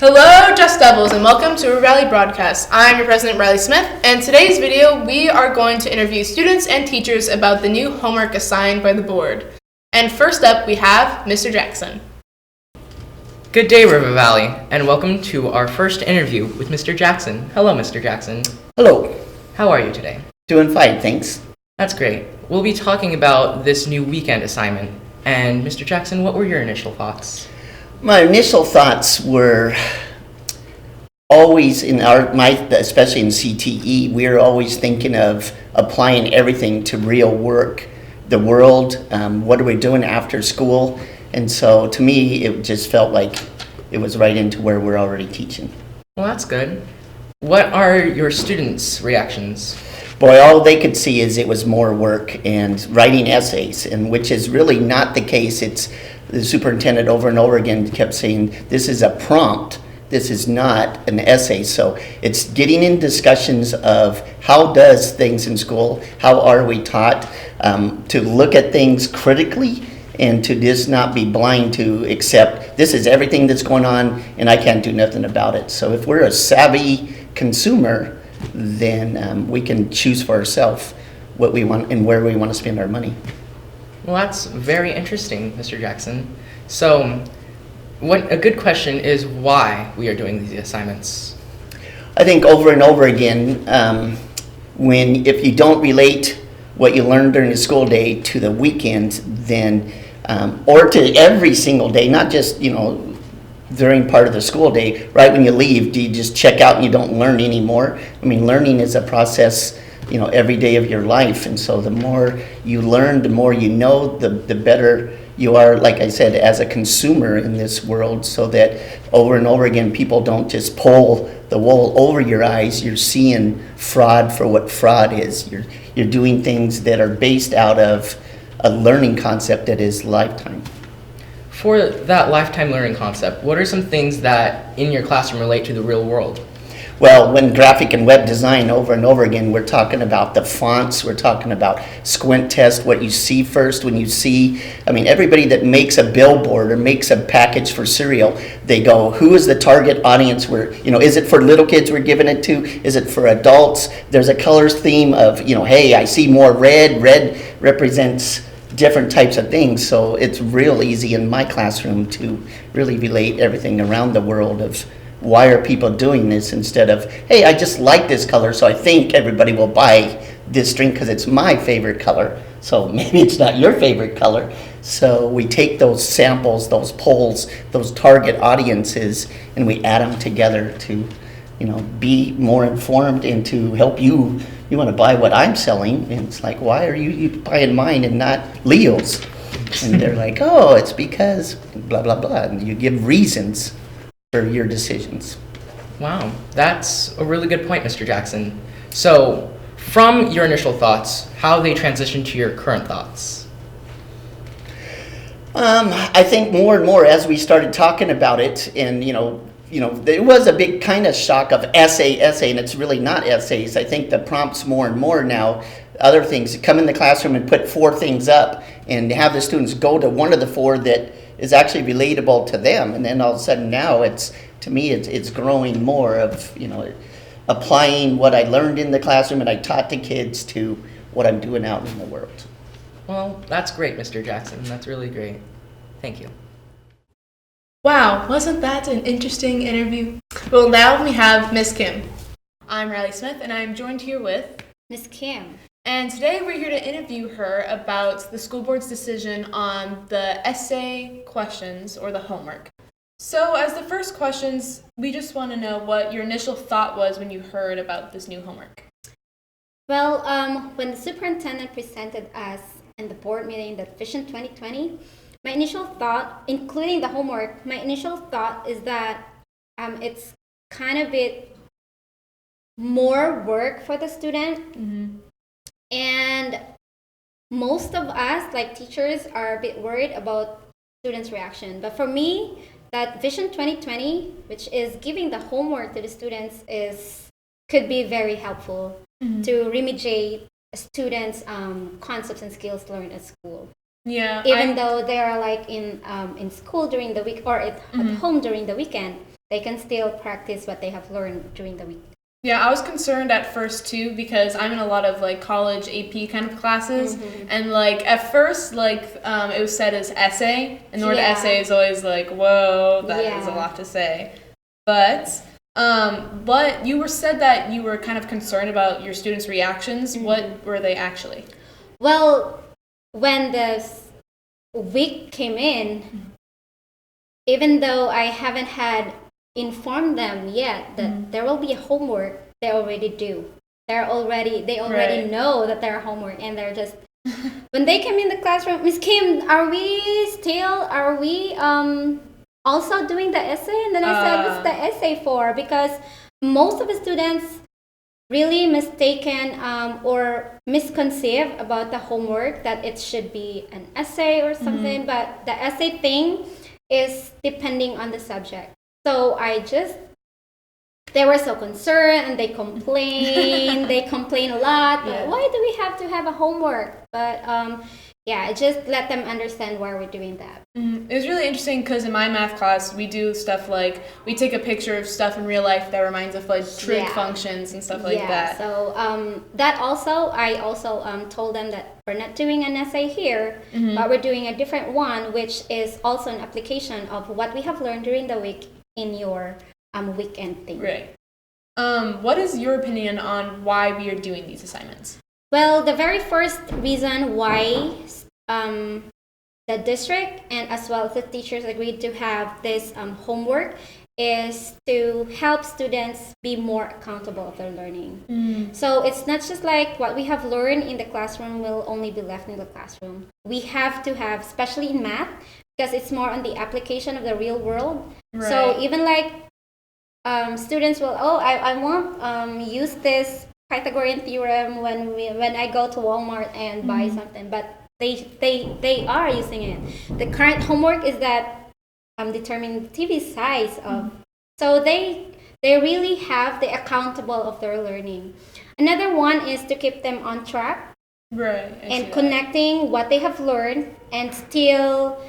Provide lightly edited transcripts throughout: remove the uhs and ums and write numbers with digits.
Hello, Just Devils, and welcome to a Rally broadcast. I'm your president, Riley Smith, and today's video, we are going to interview students and teachers about the new homework assigned by the board. And first up, we have Mr. Jackson. Good day, River Valley, and welcome to our first interview with Mr. Jackson. Hello, Mr. Jackson. Hello. How are you today? Doing fine, thanks. That's great. We'll be talking about this new weekend assignment. And Mr. Jackson, what were your initial thoughts? My initial thoughts were always especially in CTE, we're always thinking of applying everything to real work, the world, what are we doing after school? And so to me, it just felt like it was right into where we're already teaching. Well, that's good. What are your students' reactions? Boy, all they could see is it was more work and writing essays, and which is really not the case. It's the superintendent over and over again kept saying, this is a prompt, this is not an essay. So it's getting in discussions of how does things in school, how are we taught to look at things critically and to just not be blind to accept this is everything that's going on and I can't do nothing about it. So if we're a savvy consumer, then we can choose for ourselves what we want and where we want to spend our money. Well, that's very interesting, Mr. Jackson. So, a good question is why we are doing these assignments. I think over and over again, if you don't relate what you learned during the school day to the weekend, then or to every single day, not just during part of the school day, right when you leave, do you just check out and you don't learn anymore? I mean, learning is a process, every day of your life. And so the more you learn, the more you know, the better you are, like I said, as a consumer in this world, so that over and over again, people don't just pull the wool over your eyes. You're seeing fraud for what fraud is. You're doing things that are based out of a learning concept that is lifetime. For that lifetime learning concept, what are some things that in your classroom relate to the real world? Well, when graphic and web design over and over again, we're talking about the fonts, we're talking about squint test, what you see first when you see, everybody that makes a billboard or makes a package for cereal, they go, who is the target audience is it for little kids we're giving it to? Is it for adults? There's a colors theme of, hey, I see more red. Red represents different types of things, so it's real easy in my classroom to really relate everything around the world of why are people doing this instead of, hey, I just like this color, so I think everybody will buy this drink because it's my favorite color. So maybe it's not your favorite color. So we take those samples, those polls, those target audiences, and we add them together to, be more informed and to help you. You want to buy what I'm selling, and it's like, why are you buying mine and not Leo's? And they're like, oh, it's because blah, blah, blah. And you give reasons for your decisions. Wow, that's a really good point, Mr. Jackson. So, from your initial thoughts, how they transition to your current thoughts? I think more and more as we started talking about it, and there was a big kind of shock of essay, and it's really not essays. I think the prompts more and more now, other things, come in the classroom and put 4 things up and have the students go to one of the 4 that is actually relatable to them, and then all of a sudden now it's growing more of applying what I learned in the classroom and I taught the kids to what I'm doing out in the world. Well, that's great, Mr. Jackson. That's really great. Thank you. Wow, wasn't that an interesting interview? Well, now we have Miss Kim. I'm Riley Smith, and I'm joined here with Miss Kim. And today we're here to interview her about the school board's decision on the essay questions or the homework. So as the first questions, we just want to know what your initial thought was when you heard about this new homework. Well, when the superintendent presented us in the board meeting the Vision 2020, my initial thought, including the homework, my initial thought is that it's kind of a bit more work for the student. Mm-hmm. And most of us, like teachers, are a bit worried about students' reaction. But for me, that Vision 2020, which is giving the homework to the students, could be very helpful to remediate students' concepts and skills learned at school. Yeah. Even though they are like in school during the week or at home during the weekend, they can still practice what they have learned during the week. Yeah, I was concerned at first too because I'm in a lot of like college AP kind of classes, and like at first like it was said as essay, and the word essay is always like, whoa, that is a lot to say. But you were said that you were kind of concerned about your students' reactions. What were they actually? Well, when the week came in, even though I haven't had informed them yet that there will be a homework, they already do. They already know that there are homework, and they're just when they came in the classroom, Miss Kim, are we also doing the essay? And then I said, what's the essay for? Because most of the students really mistaken or misconceive about the homework, that it should be an essay or something, but the essay thing is depending on the subject. So they were so concerned, and they complain a lot. But why do we have to have a homework? But I just let them understand why we're doing that. It was really interesting because in my math class, we do stuff like, we take a picture of stuff in real life that reminds us of like trig functions and stuff like that. So I also told them that we're not doing an essay here, but we're doing a different one, which is also an application of what we have learned during the week in your weekend thing. Right. What is your opinion on why we are doing these assignments? Well, the very first reason why the district and as well as the teachers agreed to have this homework is to help students be more accountable of their learning. So it's not just like what we have learned in the classroom will only be left in the classroom. We have to have, especially in math, because it's more on the application of the real world. Right. So even like students will, I won't use this Pythagorean theorem when I go to Walmart and buy something, but they are using it. The current homework is that determining the TV size of, so they really have the accountable of their learning. Another one is to keep them on track, right? And connecting what they have learned and still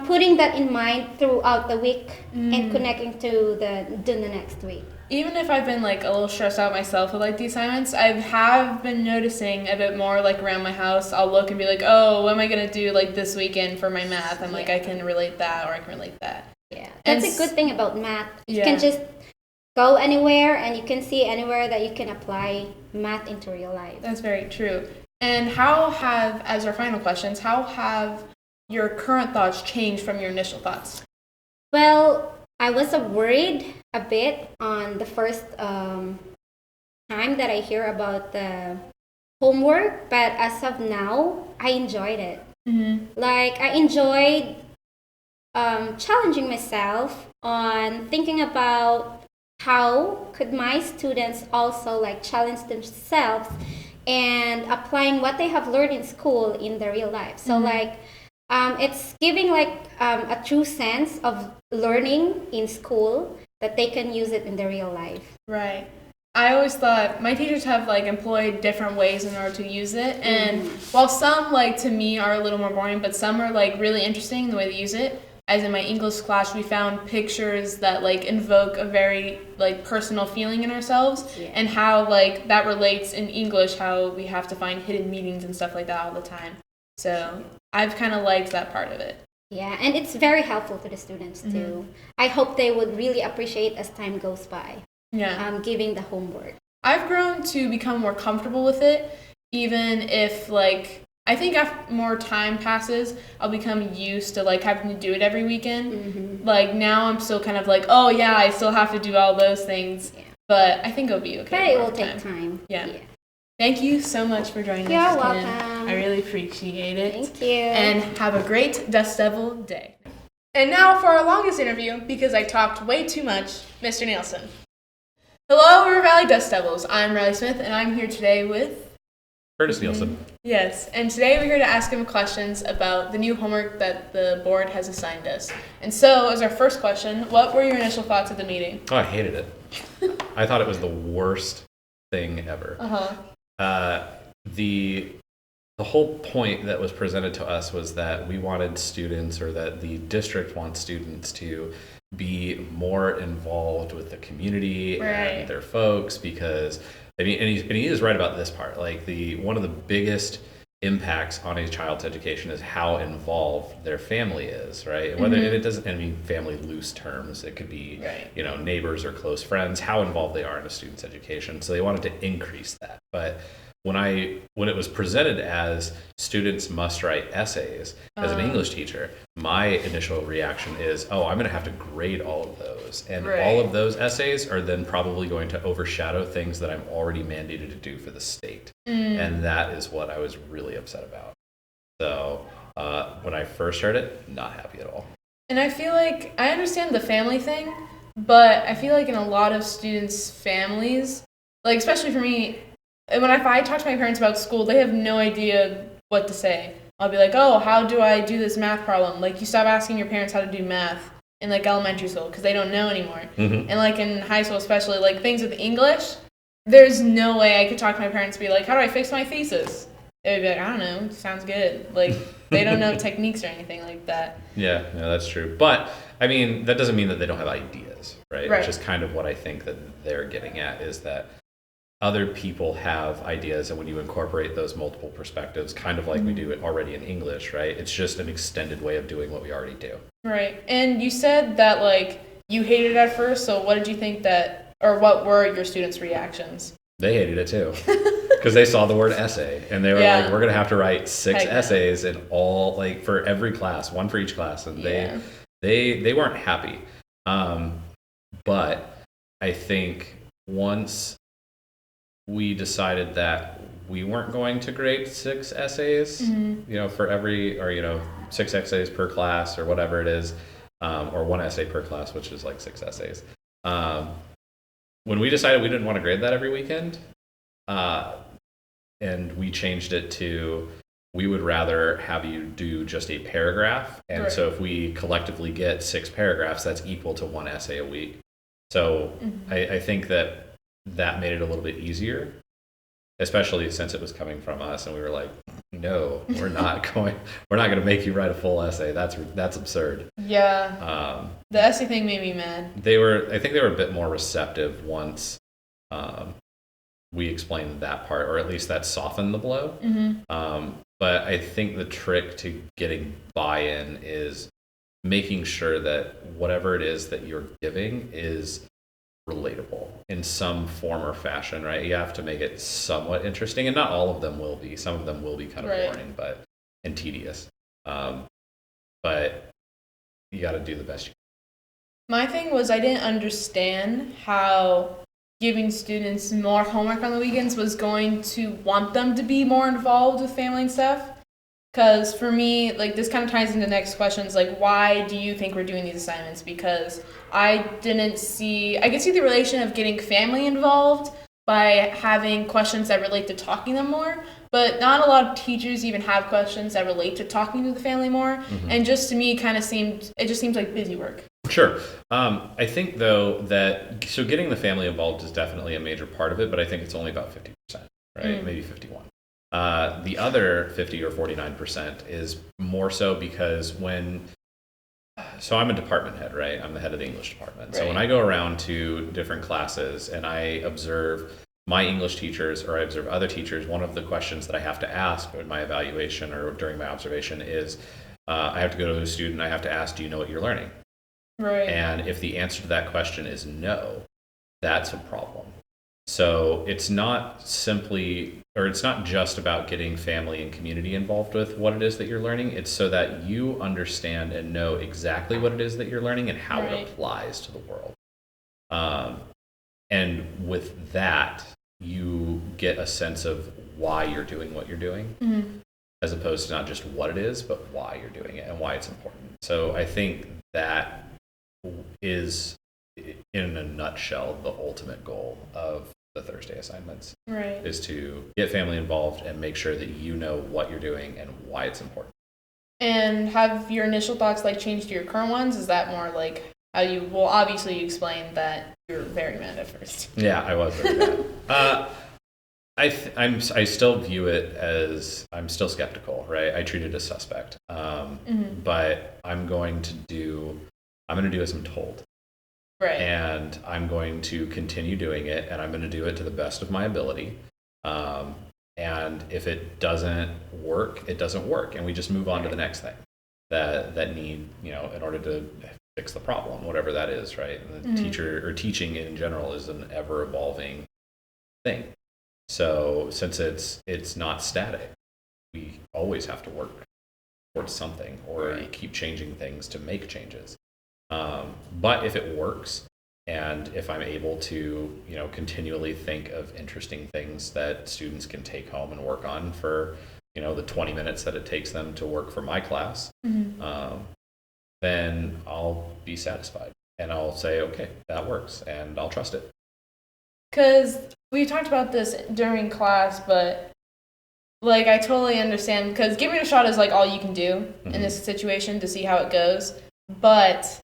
putting that in mind throughout the week and connecting to the next week. Even if I've been like a little stressed out myself with like the assignments, I have been noticing a bit more like around my house. I'll look and be like, oh, what am I gonna do like this weekend for my math? I'm like, I can relate that, or I can relate that. Yeah, that's a good thing about math. You can just go anywhere, and you can see anywhere that you can apply math into real life. That's very true. And as our final questions, how have your current thoughts changed from your initial thoughts? Well, I was worried a bit on the first time that I hear about the homework, but as of now, I enjoyed it. Like, I enjoyed challenging myself on thinking about how could my students also like challenge themselves and applying what they have learned in school in their real life. So like, it's giving like a true sense of learning in school that they can use it in their real life. Right. I always thought my teachers have like employed different ways in order to use it, and while some like to me are a little more boring, but some are like really interesting the way they use it. As in my English class, we found pictures that like invoke a very like personal feeling in ourselves, and how like that relates in English, how we have to find hidden meanings and stuff like that all the time. So I've kind of liked that part of it. Yeah, and it's very helpful to the students too. I hope they would really appreciate as time goes by. Giving the homework. I've grown to become more comfortable with it, even if like I think after more time passes, I'll become used to like having to do it every weekend. Like now I'm still kind of like, oh yeah, I still have to do all those things, but I think it'll be okay. But it will take time. Yeah. Thank you so much for joining us. You're welcome. I really appreciate it. Thank you. And have a great Dust Devil day. And now for our longest interview, because I talked way too much, Mr. Nielsen. Hello, River Valley Dust Devils. I'm Riley Smith, and I'm here today with Curtis Nielsen. Yes, and today we're here to ask him questions about the new homework that the board has assigned us. And so, as our first question, what were your initial thoughts of the meeting? Oh, I hated it. I thought it was the worst thing ever. The the whole point that was presented to us was that we wanted students, or that the district wants students to be more involved with the community and their folks, because I mean, and he is right about this part. Like one of the biggest impacts on a child's education is how involved their family is, right? And whether and it doesn't, I mean, family loose terms, it could be neighbors or close friends, how involved they are in a student's education. So they wanted to increase that. But when it was presented as students must write essays as an English teacher, my initial reaction is, oh, I'm going to have to grade all of those. And all of those essays are then probably going to overshadow things that I'm already mandated to do for the state. And that is what I was really upset about. So when I first heard it, not happy at all. And I feel like I understand the family thing, but I feel like in a lot of students' families, like especially for me, if I talk to my parents about school, they have no idea what to say. I'll be like, oh, how do I do this math problem? Like, you stop asking your parents how to do math in, like, elementary school because they don't know anymore. And, like, in high school especially, like, things with English, there's no way I could talk to my parents and be like, how do I fix my thesis? They would be like, I don't know, sounds good. Like, they don't know techniques or anything like that. Yeah, no, that's true. But, I mean, that doesn't mean that they don't have ideas, right? Which is kind of what I think that they're getting at, is that other people have ideas, and when you incorporate those multiple perspectives, kind of like we do it already in English, right? It's just an extended way of doing what we already do. Right. And you said that, like, you hated it at first, so what did you think or what were your students' reactions? They hated it too. Because they saw the word essay, and they were like, we're going to have to write 6 essays in all, like, for every class, one for each class. And they weren't happy. But I think once we decided that we weren't going to grade 6 essays, for every, or, 6 essays per class or whatever it is, or 1 essay per class, which is like 6 essays. When we decided we didn't want to grade that every weekend, and we changed it to, we would rather have you do just a paragraph. And so if we collectively get 6 paragraphs, that's equal to 1 essay a week. So I think that made it a little bit easier, especially since it was coming from us, and we were like, no, we're not going to make you write a full essay. That's absurd. Yeah. The essay thing made me mad. I think they were a bit more receptive once we explained that part, or at least that softened the blow. But I think the trick to getting buy-in is making sure that whatever it is that you're giving is relatable in some form or fashion, right? You have to make it somewhat interesting, and not all of them will be. Some of them will be kind of boring and tedious. But you got to do the best you can. My thing was, I didn't understand how giving students more homework on the weekends was going to want them to be more involved with family and stuff. Because for me, like, this kind of ties into the next questions, like, why do you think we're doing these assignments? Because I could see the relation of getting family involved by having questions that relate to talking to them more, but not a lot of teachers even have questions that relate to talking to the family more. And just to me, it just seems like busy work. Sure. I think, though, so getting the family involved is definitely a major part of it, but I think it's only about 50%, right? Maybe 51%. The other 50 or 49% is more so because so I'm a department head, right? I'm the head of the English department. So when I go around to different classes and I observe my English teachers, or I observe other teachers, one of the questions that I have to ask in my evaluation or during my observation is, I have to go to a student, I have to ask, do you know what you're learning? Right. And if the answer to that question is no, that's a problem. So it's not just about getting family and community involved with what it is that you're learning. It's so that you understand and know exactly what it is that you're learning and how it applies to the world. And with that, you get a sense of why you're doing what you're doing, as opposed to not just what it is, but why you're doing it and why it's important. So I think that is, in a nutshell, the ultimate goal of the Thursday assignments, is to get family involved and make sure that you know what you're doing and why it's important. And have your initial thoughts changed to your current ones? Is that more like how obviously you explained that you were very mad at first. Yeah, I was very mad. I still view it as, I'm still skeptical, right? I treat it as suspect. But I'm going to do as I'm told. Right. And I'm going to continue doing it, and I'm going to do it to the best of my ability. And if it doesn't work, it doesn't work, and we just move on to the next thing that need, in order to fix the problem, whatever that is, right? And the teacher or teaching in general is an ever evolving thing. So since it's not static, we always have to work towards something or keep changing things to make changes. But if it works, and if I'm able to, continually think of interesting things that students can take home and work on for, the 20 minutes that it takes them to work for my class, then I'll be satisfied. And I'll say, okay, that works, and I'll trust it. Because we talked about this during class, but I totally understand, because giving it a shot is all you can do in this situation to see how it goes. But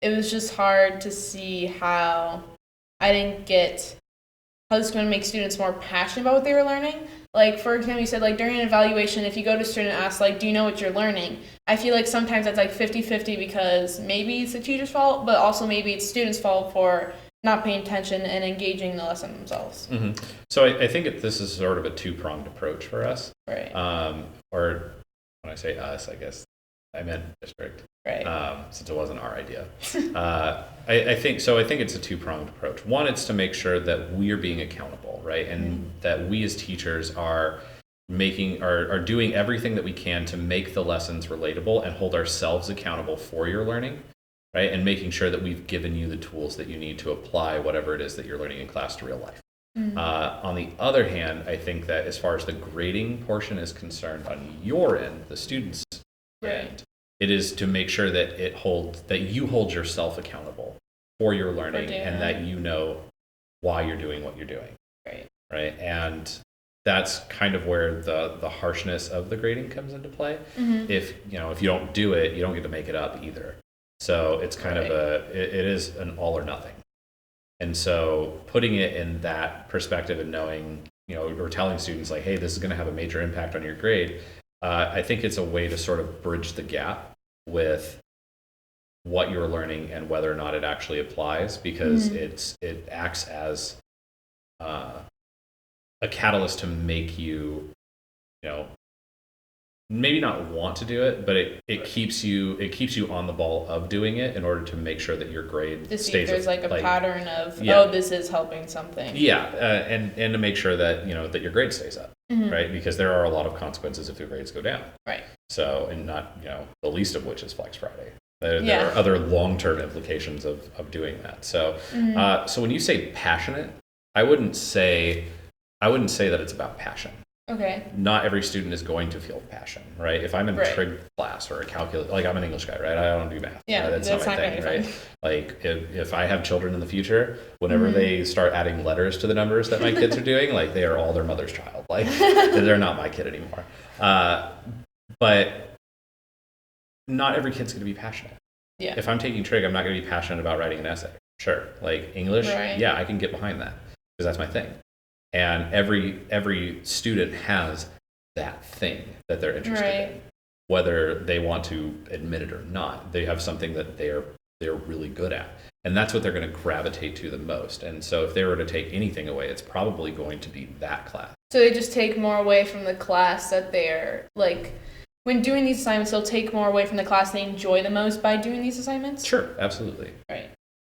it was just hard to see how I didn't get how this is going to make students more passionate about what they were learning. For example, you said during an evaluation, if you go to a student and ask do you know what you're learning? I feel sometimes that's 50-50, because maybe it's the teacher's fault, but also maybe it's students' fault for not paying attention and engaging in the lesson themselves. So I think this is sort of a two-pronged approach for us. Right. Or when I say us, I guess I meant district. Right. Since it wasn't our idea. I think it's a two-pronged approach. One, it's to make sure that we are being accountable, right? And that we as teachers are doing everything that we can to make the lessons relatable and hold ourselves accountable for your learning, right? And making sure that we've given you the tools that you need to apply whatever it is that you're learning in class to real life. On the other hand, I think that as far as the grading portion is concerned on your end, the students' end, it is to make sure that you hold yourself accountable for your learning and that you know why you're doing what you're doing. Right. And that's kind of where the harshness of the grading comes into play. If you don't do it, you don't get to make it up either. So it's kind of it is an all or nothing. And so putting it in that perspective and knowing, or telling students hey, this is going to have a major impact on your grade. I think it's a way to sort of bridge the gap with what you're learning and whether or not it actually applies, because it acts as a catalyst to make you, maybe not want to do it, but it keeps you on the ball of doing it in order to make sure that your grade to see stays. If there's a pattern of this is helping something. And to make sure that that your grade stays up. Right, because there are a lot of consequences if your grades go down. Right. So, and not the least of which is Flex Friday. There are other long-term implications of doing that. So, so when you say passionate, I wouldn't say that it's about passion. Okay. Not every student is going to feel passion, right? If I'm in a trig class or a calculus, I'm an English guy, right? I don't do math. Yeah, that's not my thing, right? If I have children in the future, whenever they start adding letters to the numbers that my kids are doing, they are all their mother's child. They're not my kid anymore. But not every kid's going to be passionate. Yeah. If I'm taking trig, I'm not going to be passionate about writing an essay. Sure. English, I can get behind that because that's my thing. And every student has that thing that they're interested in, whether they want to admit it or not. They have something that they're really good at, and that's what they're going to gravitate to the most. And so, if they were to take anything away, it's probably going to be that class. So they just take more away from the class that they're when doing these assignments. They'll take more away from the class they enjoy the most by doing these assignments. Sure, absolutely. Right.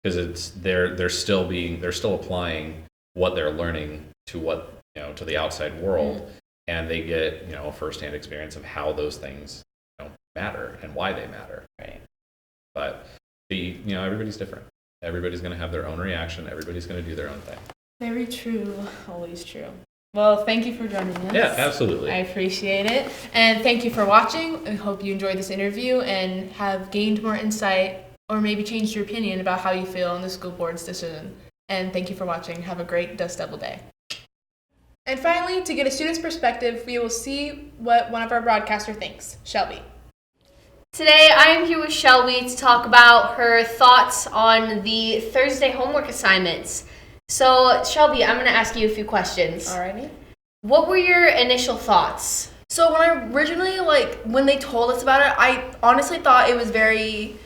Because they're still applying what they're learning to to the outside world, and they get a firsthand experience of how those things matter and why they matter. Right. But everybody's different. Everybody's going to have their own reaction. Everybody's going to do their own thing. Very true. Always true. Well, thank you for joining us. Yeah, absolutely. I appreciate it. And thank you for watching. I hope you enjoyed this interview and have gained more insight or maybe changed your opinion about how you feel on the school board's decision. And thank you for watching. Have a great Dust Devil Day. And finally, to get a student's perspective, we will see what one of our broadcaster thinks. Shelby. Today, I am here with Shelby to talk about her thoughts on the Thursday homework assignments. So, Shelby, I'm going to ask you a few questions. Alrighty. What were your initial thoughts? So when I originally, when they told us about it, I honestly thought it was very,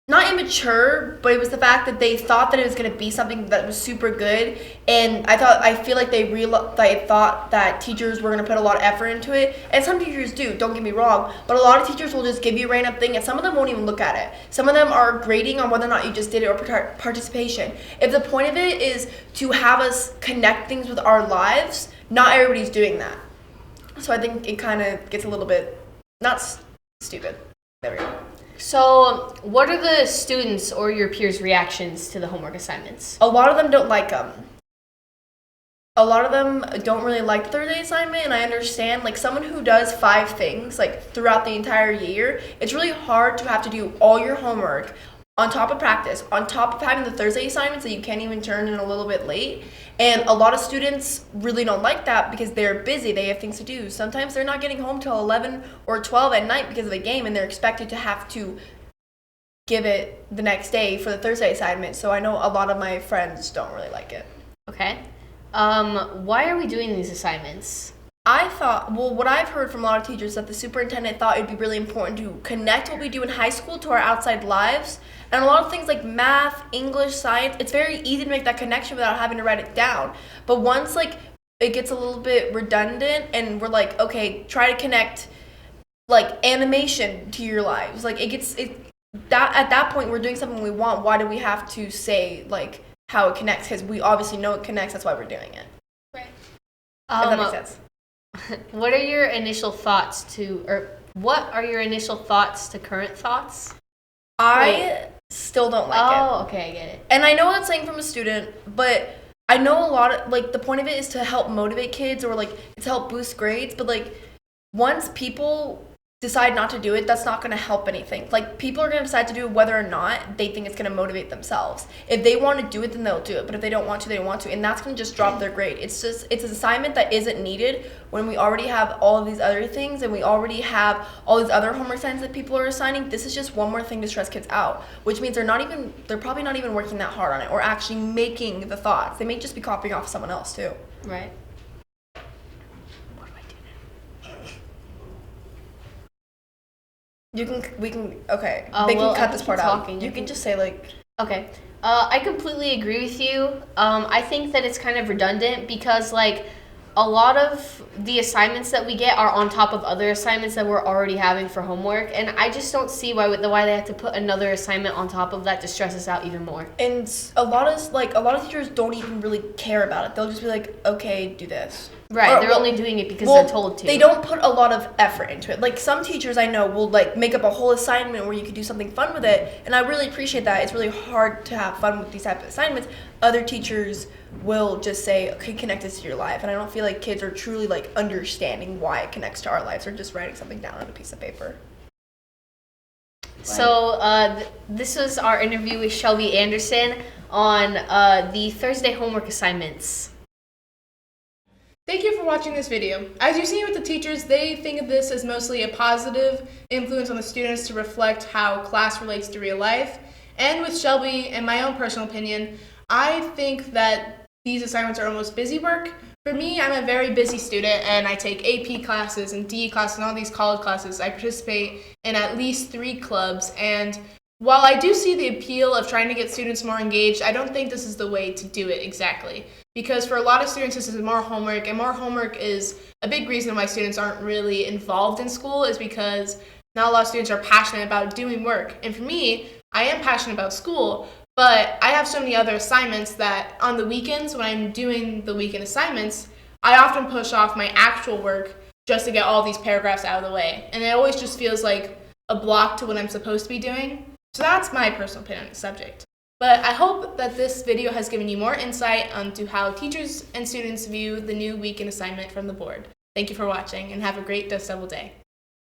not immature, but it was the fact that they thought that it was going to be something that was super good. And I feel like they thought that teachers were going to put a lot of effort into it. And some teachers do, don't get me wrong, but a lot of teachers will just give you a random thing and some of them won't even look at it. Some of them are grading on whether or not you just did it or participation. If the point of it is to have us connect things with our lives, not everybody's doing that. So I think it kind of gets a little bit, not stupid. There we go. So, what are the students or your peers' reactions to the homework assignments? A lot of them don't like them. A lot of them don't really like the Thursday assignment, and I understand, someone who does 5 things, throughout the entire year, it's really hard to have to do all your homework on top of practice, on top of having the Thursday assignments that you can't even turn in a little bit late. And a lot of students really don't like that because they're busy, they have things to do. Sometimes they're not getting home till 11 or 12 at night because of a game, and they're expected to have to give it the next day for the Thursday assignment. So I know a lot of my friends don't really like it. Okay. Why are we doing these assignments? I thought, what I've heard from a lot of teachers is that the superintendent thought it'd be really important to connect what we do in high school to our outside lives. And a lot of things like math, English, science, it's very easy to make that connection without having to write it down. But once it gets a little bit redundant and we're okay, try to connect animation to your lives. At that point we're doing something we want. Why do we have to say how it connects? Because we obviously know it connects, that's why we're doing it. Right. If that makes sense. What are your initial thoughts to current thoughts? I still don't like it. Oh, okay, I get it. And I know that's saying from a student, but I know a lot of the point of it is to help motivate kids or to help boost grades. But once people decide not to do it, that's not going to help anything. People are going to decide to do it whether or not they think it's going to motivate themselves. If they want to do it, then they'll do it. But if they don't want to, they don't want to. And that's going to just drop their grade. It's an assignment that isn't needed when we already have all of these other things and we already have all these other homework assignments that people are assigning. This is just one more thing to stress kids out, which means they're probably not even working that hard on it or actually making the thoughts. They may just be copying off someone else too. Right. We can cut this part out. You can just say Okay. I completely agree with you. I think that it's kind of redundant because a lot of the assignments that we get are on top of other assignments that we're already having for homework, and I just don't see why they have to put another assignment on top of that to stress us out even more. And a lot of teachers don't even really care about it. They'll just be okay, do this. Right, they're only doing it because they're told to. They don't put a lot of effort into it. Some teachers I know will make up a whole assignment where you could do something fun with it, and I really appreciate that. It's really hard to have fun with these types of assignments. Other teachers will just say, okay, connect this to your life, and I don't feel like kids are truly understanding why it connects to our lives. They're just writing something down on a piece of paper. So this was our interview with Shelby Anderson on the Thursday homework assignments. Thank you for watching this video. As you see with the teachers, they think of this as mostly a positive influence on the students to reflect how class relates to real life. And with Shelby, and my own personal opinion, I think that these assignments are almost busy work. For me, I'm a very busy student and I take AP classes and DE classes and all these college classes. I participate in at least 3 clubs, and while I do see the appeal of trying to get students more engaged, I don't think this is the way to do it exactly. Because for a lot of students, this is more homework, and more homework is a big reason why students aren't really involved in school, is because not a lot of students are passionate about doing work. And for me, I am passionate about school, but I have so many other assignments that on the weekends, when I'm doing the weekend assignments, I often push off my actual work just to get all these paragraphs out of the way. And it always just feels like a block to what I'm supposed to be doing. So that's my personal opinion on the subject. But I hope that this video has given you more insight onto how teachers and students view the new weekend assignment from the board. Thank you for watching and have a great Dust Devil day.